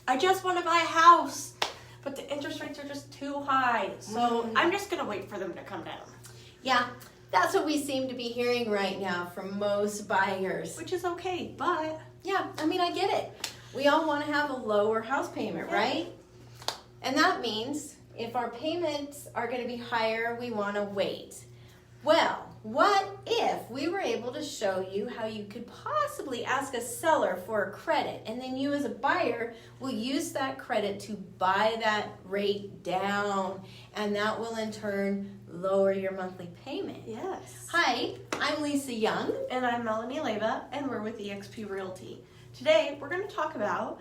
I just want to buy a house, but the interest rates are just too high. So I'm just going to wait for them to come down. Yeah, that's what we seem to be hearing right now from most buyers. Which is okay, but... Yeah, I mean, I get it. We all want to have a lower house payment, right? And that means if our payments are going to be higher, we want to wait. Well, what if we were able to show you how you could possibly ask a seller for a credit, and then you as a buyer will use that credit to buy that rate down, and that will in turn lower your monthly payment. Yes. Hi, I'm Lisa Young. And I'm Melanie Leyva, and we're with eXp Realty. Today, we're going to talk about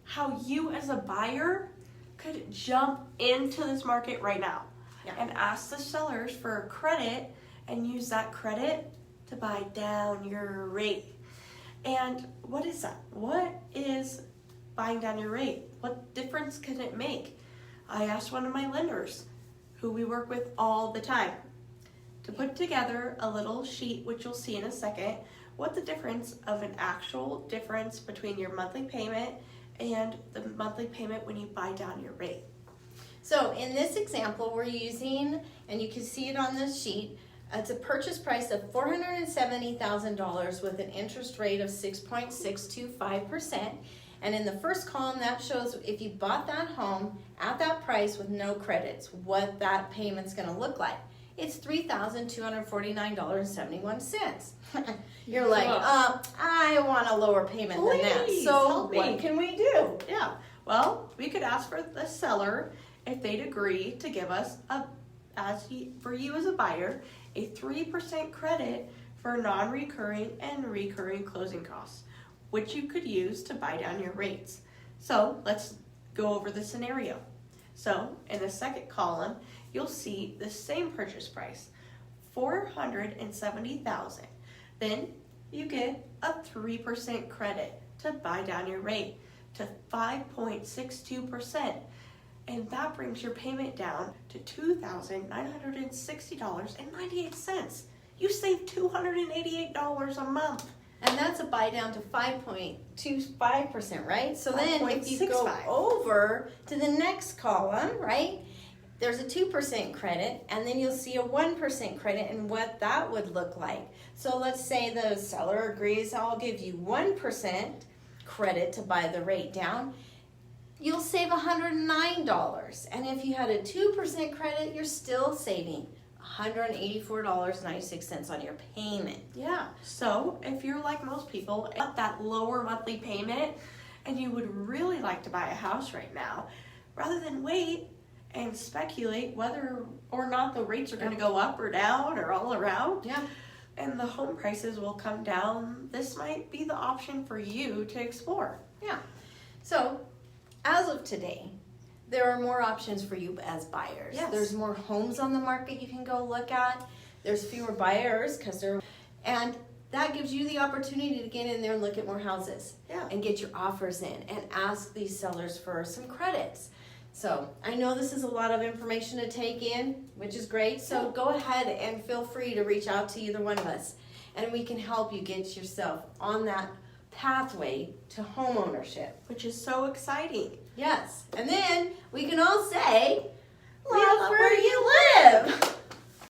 how you as a buyer could jump into this market right now and ask the sellers for a credit and use that credit to buy down your rate. And what is that? What is buying down your rate? What difference can it make? I asked one of my lenders, who we work with all the time, to put together a little sheet, which you'll see in a second, what the difference of an actual difference between your monthly payment and the monthly payment when you buy down your rate. So in this example, we're using, and you can see it on this sheet, it's a purchase price of $470,000 with an interest rate of 6.625%. And in the first column, that shows if you bought that home at that price with no credits, what that payment's going to look like. It's $3,249.71. You're like, I want a lower payment than that. So what can we do? Yeah, well, we could ask for the seller if they'd agree to give us, for you as a buyer, a 3% credit for non-recurring and recurring closing costs, which you could use to buy down your rates. So let's go over the scenario. So in the second column, you'll see the same purchase price, $470,000. Then you get a 3% credit to buy down your rate to 5.62%. And that brings your payment down to $2,960.98. You save $288 a month. And that's a buy down to 5.25%, right? So then if you go 5.65. over to the next column, right, there's a 2% credit, and then you'll see a 1% credit and what that would look like. So let's say the seller agrees, I'll give you 1% credit to buy the rate down. You'll save $109. And if you had a 2% credit, you're still saving $184.96 on your payment. Yeah, so if you're like most people, at that lower monthly payment, and you would really like to buy a house right now, rather than wait and speculate whether or not the rates are going to go up or down or all around, and the home prices will come down, this might be the option for you to explore. Yeah, so as of today, there are more options for you as buyers. Yes. There's more homes on the market you can go look at. There's fewer buyers and that gives you the opportunity to get in there and look at more houses and get your offers in and ask these sellers for some credits. So I know this is a lot of information to take in, which is great. So go ahead and feel free to reach out to either one of us, and we can help you get yourself on that pathway to home ownership, Which is so exciting. Yes, and then we can all say, love where you live.